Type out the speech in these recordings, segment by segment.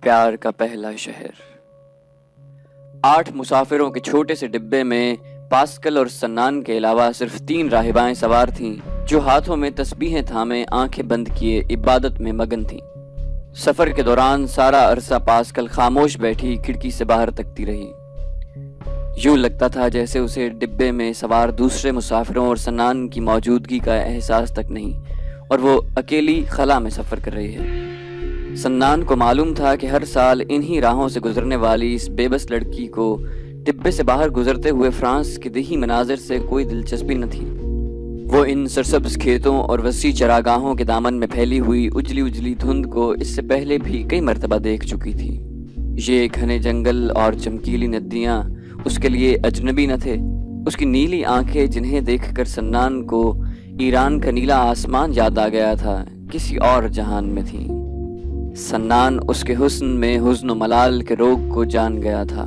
پیار کا پہلا شہر۔ 8 مسافروں کے چھوٹے سے ڈبے میں پاسکل اور سنان کے علاوہ صرف 3 راہبائیں سوار تھیں جو ہاتھوں میں تسبیحیں تھامے آنکھیں بند کیے عبادت میں مگن تھیں۔ سفر کے دوران سارا عرصہ پاسکل خاموش بیٹھی کھڑکی سے باہر تکتی رہی۔ یوں لگتا تھا جیسے اسے ڈبے میں سوار دوسرے مسافروں اور سنان کی موجودگی کا احساس تک نہیں اور وہ اکیلی خلا میں سفر کر رہی ہے۔ سنان کو معلوم تھا کہ ہر سال انہی راہوں سے گزرنے والی اس بے بس لڑکی کو ڈبے سے باہر گزرتے ہوئے فرانس کے دیہی مناظر سے کوئی دلچسپی نہ تھی۔ وہ ان سرسبز کھیتوں اور وسیع چراگاہوں کے دامن میں پھیلی ہوئی اجلی اجلی دھند کو اس سے پہلے بھی کئی مرتبہ دیکھ چکی تھی۔ یہ گھنے جنگل اور چمکیلی ندیاں اس کے لیے اجنبی نہ تھے۔ اس کی نیلی آنکھیں جنہیں دیکھ کر سنان کو ایران کا نیلا آسمان یاد آ گیا تھا، کسی اور جہان میں تھیں۔ سنان اس کے حسن میں حزن و ملال کے روگ کو جان گیا تھا۔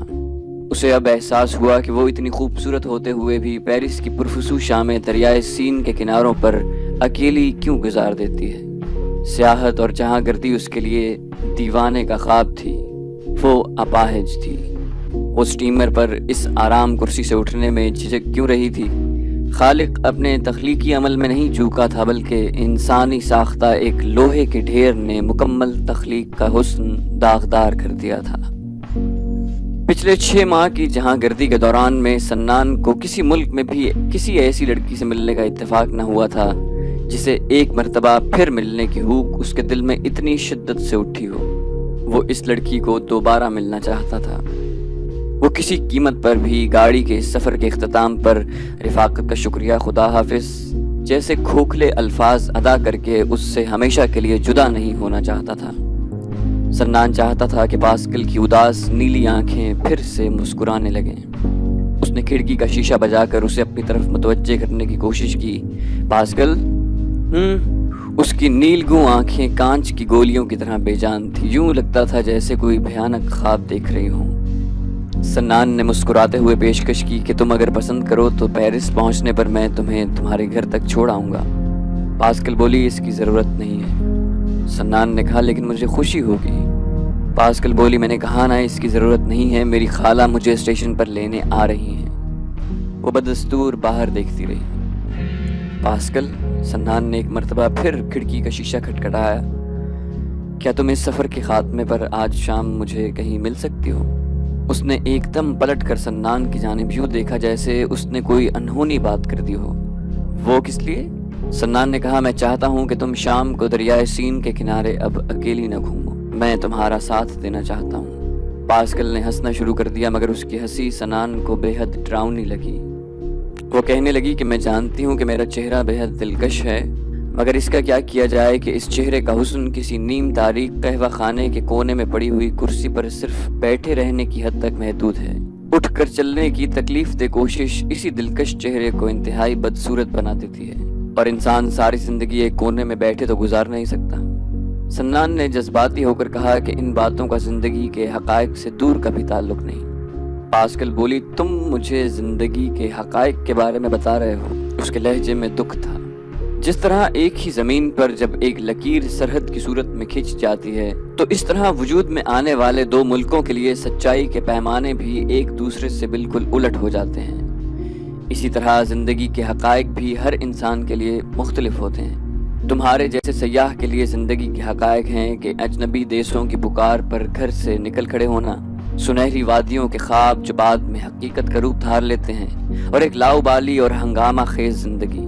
اسے اب احساس ہوا کہ وہ اتنی خوبصورت ہوتے ہوئے بھی پیرس کی پرفسو شامیں دریائے سین کے کناروں پر اکیلی کیوں گزار دیتی ہے۔ سیاحت اور جہاں گردی اس کے لیے دیوانے کا خواب تھی۔ وہ اپاہج تھی۔ وہ سٹیمر پر اس آرام کرسی سے اٹھنے میں جھجک کیوں رہی تھی؟ خالق اپنے تخلیقی عمل میں نہیں چوکا تھا، بلکہ انسانی ساختہ ایک لوہے کے ڈھیر نے مکمل تخلیق کا حسن داغدار کر دیا تھا۔ پچھلے 6 ماہ کی جہاں گردی کے دوران میں سنان کو کسی ملک میں بھی کسی ایسی لڑکی سے ملنے کا اتفاق نہ ہوا تھا جسے ایک مرتبہ پھر ملنے کی ہوک اس کے دل میں اتنی شدت سے اٹھی ہو۔ وہ اس لڑکی کو دوبارہ ملنا چاہتا تھا۔ وہ کسی قیمت پر بھی گاڑی کے اس سفر کے اختتام پر رفاقت کا شکریہ، خدا حافظ جیسے کھوکھلے الفاظ ادا کر کے اس سے ہمیشہ کے لیے جدا نہیں ہونا چاہتا تھا۔ سنان چاہتا تھا کہ پاسکل کی اداس نیلی آنکھیں پھر سے مسکرانے لگیں۔ اس نے کھڑکی کا شیشہ بجا کر اسے اپنی طرف متوجہ کرنے کی کوشش کی۔ پاسکل؟ اس کی نیل گوں آنکھیں کانچ کی گولیوں کی طرح بے جان تھی، یوں لگتا تھا جیسے کوئی بھیانک خواب دیکھ رہی ہوں۔ سنان نے مسکراتے ہوئے پیشکش کی کہ تم اگر پسند کرو تو پیرس پہنچنے پر میں تمہیں تمہارے گھر تک چھوڑ آؤں گا۔ پاسکل بولی اس کی ضرورت نہیں ہے۔ سنان نے کہا لیکن مجھے خوشی ہوگی۔ پاسکل بولی میں نے کہا نا اس کی ضرورت نہیں ہے، میری خالہ مجھے اسٹیشن پر لینے آ رہی ہیں۔ وہ بدستور باہر دیکھتی رہی۔ پاسکل، سنان نے ایک مرتبہ پھر کھڑکی کا شیشہ کھٹکھٹایا، کیا تم اس سفر کے خاتمے پر آج شام مجھے کہیں مل سکتی ہو؟ اس نے ایک دم پلٹ کر سنان کی جانب یوں دیکھا جیسے اس نے کوئی انہونی بات کر دی ہو۔ وہ کس لیے؟ سنان نے کہا میں چاہتا ہوں کہ تم شام کو دریائے سین کے کنارے اب اکیلی نہ گھومو، میں تمہارا ساتھ دینا چاہتا ہوں۔ پاسکل نے ہنسنا شروع کر دیا مگر اس کی ہنسی سنان کو بے حد ڈراؤنی لگی۔ وہ کہنے لگی کہ میں جانتی ہوں کہ میرا چہرہ بے حد دلکش ہے، مگر اس کا کیا کیا جائے کہ اس چہرے کا حسن کسی نیم تاریک قہوہ خانے کے کونے میں پڑی ہوئی کرسی پر صرف بیٹھے رہنے کی حد تک محدود ہے۔ اٹھ کر چلنے کی تکلیف دہ کوشش اسی دلکش چہرے کو انتہائی بدصورت بنا دیتی ہے، اور انسان ساری زندگی ایک کونے میں بیٹھے تو گزار نہیں سکتا۔ سنان نے جذباتی ہو کر کہا کہ ان باتوں کا زندگی کے حقائق سے دور کا بھی تعلق نہیں۔ پاسکل بولی تم مجھے زندگی کے حقائق کے بارے میں بتا رہے ہو؟ اس کے لہجے میں دکھ تھا۔ جس طرح ایک ہی زمین پر جب ایک لکیر سرحد کی صورت میں کھنچ جاتی ہے تو اس طرح وجود میں آنے والے 2 ملکوں کے لیے سچائی کے پیمانے بھی ایک دوسرے سے بالکل الٹ ہو جاتے ہیں، اسی طرح زندگی کے حقائق بھی ہر انسان کے لیے مختلف ہوتے ہیں۔ تمہارے جیسے سیاح کے لیے زندگی کے حقائق ہیں کہ اجنبی دیشوں کی پکار پر گھر سے نکل کھڑے ہونا، سنہری وادیوں کے خواب جو بعد میں حقیقت کا روپ دھار لیتے ہیں، اور ایک لاؤبالی اور ہنگامہ خیز زندگی۔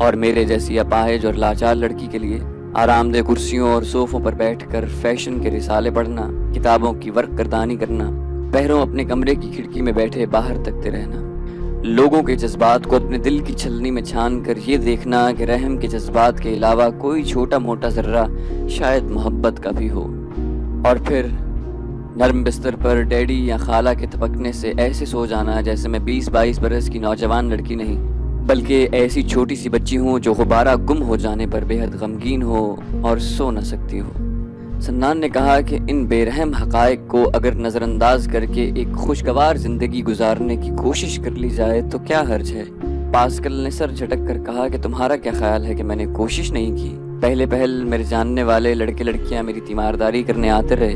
اور میرے جیسی اپاہج اور لاچار لڑکی کے لیے آرام دہ کرسیوں اور صوفوں پر بیٹھ کر فیشن کے رسالے پڑھنا، کتابوں کی ورق گردانی کرنا، پہروں اپنے کمرے کی کھڑکی میں بیٹھے باہر تکتے رہنا، لوگوں کے جذبات کو اپنے دل کی چھلنی میں چھان کر یہ دیکھنا کہ رحم کے جذبات کے علاوہ کوئی چھوٹا موٹا ذرہ شاید محبت کا بھی ہو، اور پھر نرم بستر پر ڈیڈی یا خالہ کے تھپکنے سے ایسے سو جانا جیسے میں 20-22 برس کی نوجوان لڑکی نہیں بلکہ ایسی چھوٹی سی بچی ہوں جو غبارہ گم ہو جانے پر بے حد غمگین ہو اور سو نہ سکتی ہو۔ سنان نے کہا کہ ان بے رحم حقائق کو اگر نظر انداز کر کے ایک خوشگوار زندگی گزارنے کی کوشش کر لی جائے تو کیا حرج ہے؟ پاسکل نے سر جھٹک کر کہا کہ تمہارا کیا خیال ہے کہ میں نے کوشش نہیں کی؟ پہلے میرے جاننے والے لڑکے لڑکیاں میری تیمارداری کرنے آتے رہے،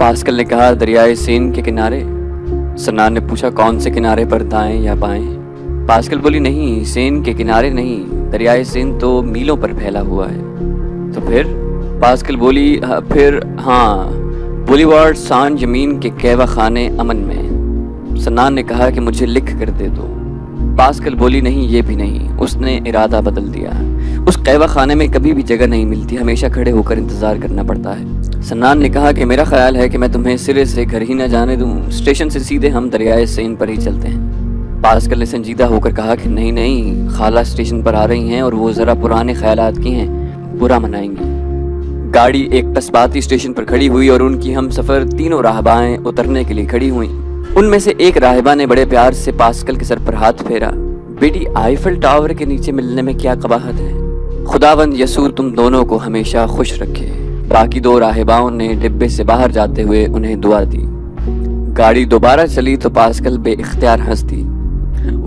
پاسکل نے کہا دریائے سین کے کنارے۔ سنان نے پوچھا کون سے کنارے پر، دائیں یا بائیں؟ پاسکل بولی نہیں، سین کے کنارے نہیں، دریائے سین تو میلوں پر پھیلا ہوا ہے۔ تو پھر؟ پاسکل بولی پھر ہاں، بولیوارڈ سان جمین کے کیوا خانے امن میں۔ سنان نے کہا کہ مجھے لکھ کر دے دو۔ پاسکل بولی نہیں، یہ بھی نہیں۔ اس نے ارادہ بدل دیا۔ اس قیوہ خانے میں کبھی بھی جگہ نہیں ملتی، ہمیشہ کھڑے ہو کر انتظار کرنا پڑتا ہے۔ سنان نے کہا کہ میرا خیال ہے کہ میں تمہیں سرے سے گھر ہی نہ جانے دوں، اسٹیشن سے سیدھے ہم دریائے سین پر ہی چلتے ہیں۔ پاسکل نے سنجیدہ ہو کر کہا کہ نہیں نہیں، خالہ اسٹیشن پر آ رہی ہیں اور وہ ذرا پرانے خیالات کی ہیں، برا منائیں گی۔ گاڑی ایک قصباتی اسٹیشن پر کھڑی ہوئی اور ان کی ہم سفر تینوں راہبائیں اترنے کے لیے کھڑی ہوئیں۔ ان میں سے ایک راہبہ نے بڑے پیار سے پاسکل کے سر پر ہاتھ پھیرا۔ بیٹی، آئیفل ٹاور کے نیچے ملنے میں کیا قباحت ہے؟ خداوند یسوع تم دونوں کو ہمیشہ خوش رکھے۔ باقی دو راہباؤں نے ڈبے سے باہر جاتے ہوئے انہیں دعا دی۔ گاڑی دوبارہ چلی تو پاسکل بے اختیار ہنس دی۔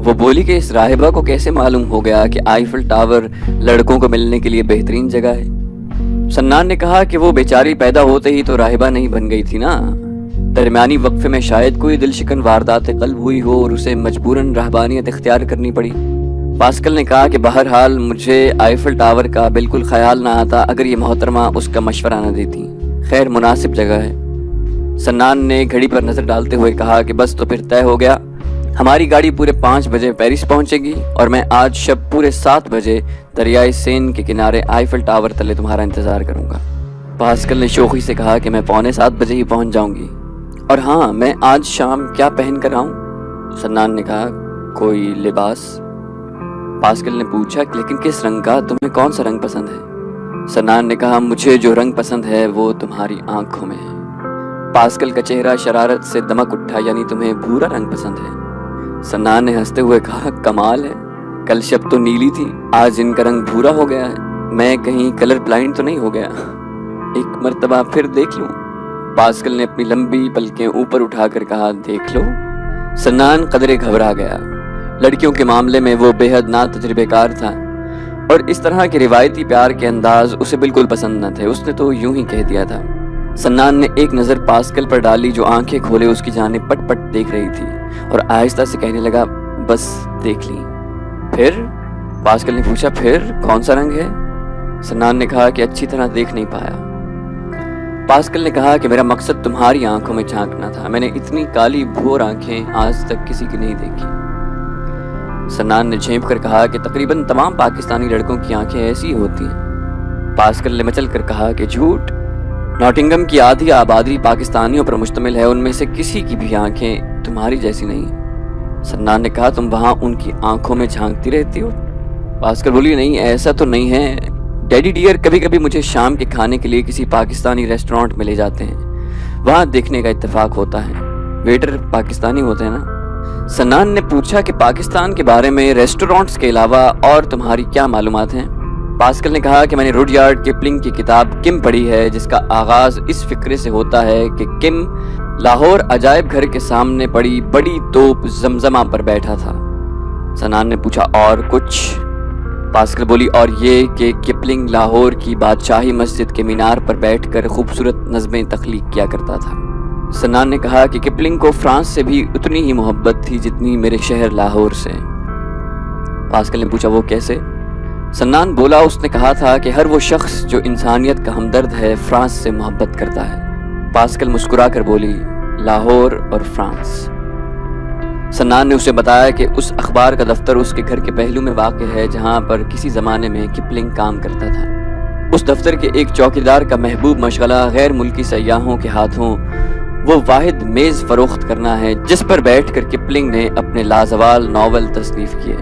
وہ بولی کہ اس راہبہ کو کیسے معلوم ہو گیا کہ آئیفل ٹاور لڑکوں کو ملنے کے لیے بہترین جگہ ہے؟ سنان نے کہا کہ وہ بیچاری پیدا ہوتے ہی تو راہبہ نہیں بن گئی تھی نا، درمیانی وقفے میں شاید کوئی دل شکن واردات قلب ہوئی ہو اور اسے مجبوراً رہبانیت اختیار کرنی پڑی۔ پاسکل نے کہا کہ بہرحال مجھے آئیفل ٹاور کا بالکل خیال نہ آتا اگر یہ محترمہ اس کا مشورہ نہ دیتی، خیر مناسب جگہ ہے۔ سنان نے گھڑی پر نظر ڈالتے ہوئے کہا کہ بس تو پھر طے ہو گیا، ہماری گاڑی پورے 5 بجے پیرس پہنچے گی اور میں آج شب پورے 7 بجے دریائے سین کے کنارے آئیفل ٹاور تلے تمہارا انتظار کروں گا۔ پاسکل نے شوخی سے کہا کہ میں 6:45 بجے ہی پہنچ جاؤں گی، اور ہاں میں آج شام کیا پہن کر آؤں؟ سنان نے کہا کوئی لباس۔ پاسکل نے پوچھا لیکن کس رنگ کا؟ تمہیں کون سا رنگ پسند ہے؟ سنان نے کہا مجھے جو رنگ پسند ہے وہ تمہاری آنکھوں میں ہے۔ پاسکل کا چہرہ شرارت سے دمک اٹھا، یعنی تمہیں بھورا رنگ پسند ہے؟ سنان نے ہنستے ہوئے کہا کمال ہے، کل شب تو نیلی تھی، آج ان کا رنگ بھورا ہو گیا ہے، میں کہیں کلر بلائنڈ تو نہیں ہو گیا؟ ایک مرتبہ پھر دیکھ لوں؟ پاسکل نے اپنی لمبی پلکیں اوپر اٹھا کر کہا دیکھ لو۔ سنان قدرے گھبرا گیا، لڑکیوں کے معاملے میں وہ بے حد نا تجربے کار تھا اور اس طرح کے روایتی پیار کے انداز اسے بالکل پسند نہ تھے، اس نے تو یوں ہی کہہ دیا تھا۔ سنان نے ایک نظر پاسکل پر ڈالی جو آنکھیں کھولے اس کی جانب پٹ پٹ دیکھ رہی تھی اور آہستہ سے کہنے لگا بس دیکھ لی۔ پھر؟ پاسکل نے پوچھا پھر کون سا رنگ ہے؟ سنان نے کہا کہ اچھی طرح دیکھ نہیں پایا۔ پاسکل نے کہا کہ میرا مقصد تمہاری آنکھوں میں جھانکنا تھا، میں نے اتنی کالی بھور آنکھیں آج تک کسی کی نہیں دیکھی۔ سنان نے جھینپ کر کہا کہ تقریباً تمام پاکستانی لڑکوں کی آنکھیں ایسی ہوتی ہیں۔ پاسکل نے مچل کر کہا کہ جھوٹ، ناٹنگم کی آدھی آبادی پاکستانیوں پر مشتمل ہے، ان میں سے کسی کی بھی آنکھیں تمہاری جیسی نہیں۔ سنان نے کہا تم وہاں ان کی آنکھوں میں جھانکتی رہتی ہو؟ پاسکل بولی نہیں ایسا تو نہیں ہے، ڈیڈی ڈیئر کبھی کبھی مجھے شام کے کھانے کے لیے کسی پاکستانی ریسٹورانٹ میں لے جاتے ہیں، وہاں دیکھنے کا اتفاق ہوتا ہے، ویٹر پاکستانی ہوتے ہیں نا۔ سنان نے پوچھا کہ پاکستان کے بارے میں ریسٹورانٹس کے علاوہ اور تمہاری کیا معلومات ہیں؟ پاسکل نے کہا کہ میں نے روڈیارڈ کپلنگ کی کتاب کم پڑھی ہے، جس کا آغاز اس فکرے سے ہوتا ہے کہ کم لاہور عجائب گھر کے سامنے پڑی بڑی توپ زمزمہ پر بیٹھا تھا۔ سنان نے پوچھا اور کچھ؟ پاسکل بولی اور یہ کہ کپلنگ لاہور کی بادشاہی مسجد کے مینار پر بیٹھ کر خوبصورت نظمیں تخلیق کیا کرتا تھا۔ سنان نے کہا کہ کپلنگ کو فرانس سے بھی اتنی ہی محبت تھی جتنی میرے شہر لاہور سے۔ پاسکل نے پوچھا وہ کیسے؟ سنان بولا اس نے کہا تھا کہ ہر وہ شخص جو انسانیت کا ہمدرد ہے فرانس سے محبت کرتا ہے۔ پاسکل مسکرا کر بولی لاہور اور فرانس۔ سنان نے اسے بتایا کہ اس اخبار کا دفتر اس کے گھر کے پہلو میں واقع ہے جہاں پر کسی زمانے میں کپلنگ کام کرتا تھا۔ اس دفتر کے ایک چوکیدار کا محبوب مشغلہ غیر ملکی سیاحوں کے ہاتھوں وہ واحد میز فروخت کرنا ہے جس پر بیٹھ کر کپلنگ نے اپنے لازوال ناول تصنیف کیے۔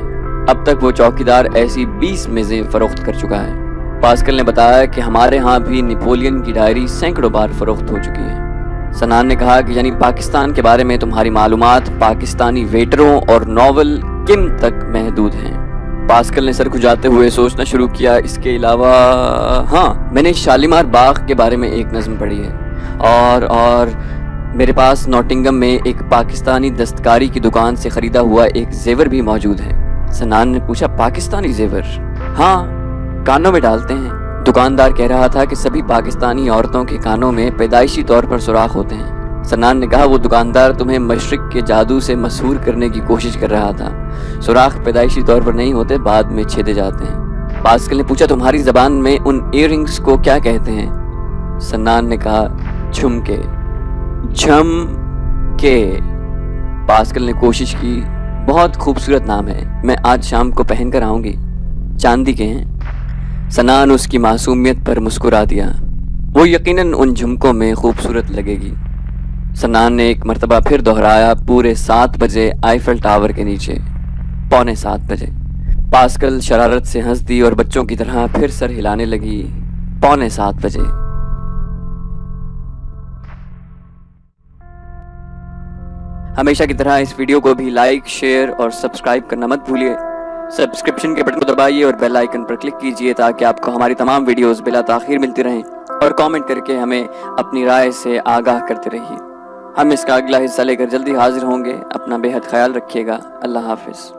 اب تک وہ چوکیدار ایسی 20 میزیں فروخت کر چکا ہے۔ پاسکل نے بتایا کہ ہمارے ہاں بھی نیپولین کی ڈائری سینکڑوں بار فروخت ہو چکی ہے۔ سنان نے کہا کہ یعنی پاکستان کے بارے میں تمہاری معلومات پاکستانی ویٹروں اور ناول کم تک محدود ہیں۔ پاسکل نے سر کھجاتے ہوئے سوچنا شروع کیا، اس کے علاوہ ہاں میں نے شالیمار باغ کے بارے میں ایک نظم پڑھی ہے اور میرے پاس نوٹنگم میں ایک پاکستانی دستکاری کی دکان سے خریدا ہوا ایک زیور بھی موجود ہے۔ سنان نے پوچھا پاکستانی زیور؟ ہاں، کانوں میں ڈالتے ہیں، دکاندار کہہ رہا تھا کہ سبھی پاکستانی عورتوں کے کانوں میں پیدائشی طور پر سوراخ ہوتے ہیں۔ سنان نے کہا وہ دکاندار تمہیں مشرق کے جادو سے مسحور کرنے کی کوشش کر رہا تھا۔ سوراخ پیدائشی طور پر نہیں ہوتے، بعد میں چھیدے جاتے ہیں۔ پاسکل نے پوچھا تمہاری زبان میں ان ایئر رنگز کو کیا کہتے ہیں؟ سنان نے کہا جھمکے۔ جھم کے۔ پاسکل نے کوشش کی، بہت خوبصورت نام ہے، میں آج شام کو پہن کر آؤں گی۔ چاندی کے ہیں؟ سنان اس کی معصومیت پر مسکرا دیا، وہ یقیناً ان جھمکوں میں خوبصورت لگے گی۔ سنان نے ایک مرتبہ پھر دہرایا، پورے 7 بجے آئیفل ٹاور کے نیچے، 6:45 بجے۔ پاسکل شرارت سے ہنس دی اور بچوں کی طرح پھر سر ہلانے لگی۔ 6:45 بجے۔ ہمیشہ کی طرح اس ویڈیو کو بھی لائک، شیئر اور سبسکرائب کرنا مت بھولیے۔ سبسکرپشن کے بٹن کو دبائیے اور بیل آئیکن پر کلک کیجیے تاکہ آپ کو ہماری تمام ویڈیوز بلا تاخیر ملتی رہیں، اور کامنٹ کر کے ہمیں اپنی رائے سے آگاہ کرتے رہیے۔ ہم اس کا اگلا حصہ لے کر جلدی حاضر ہوں گے۔ اپنا بے حد خیال رکھیے گا۔ اللہ حافظ۔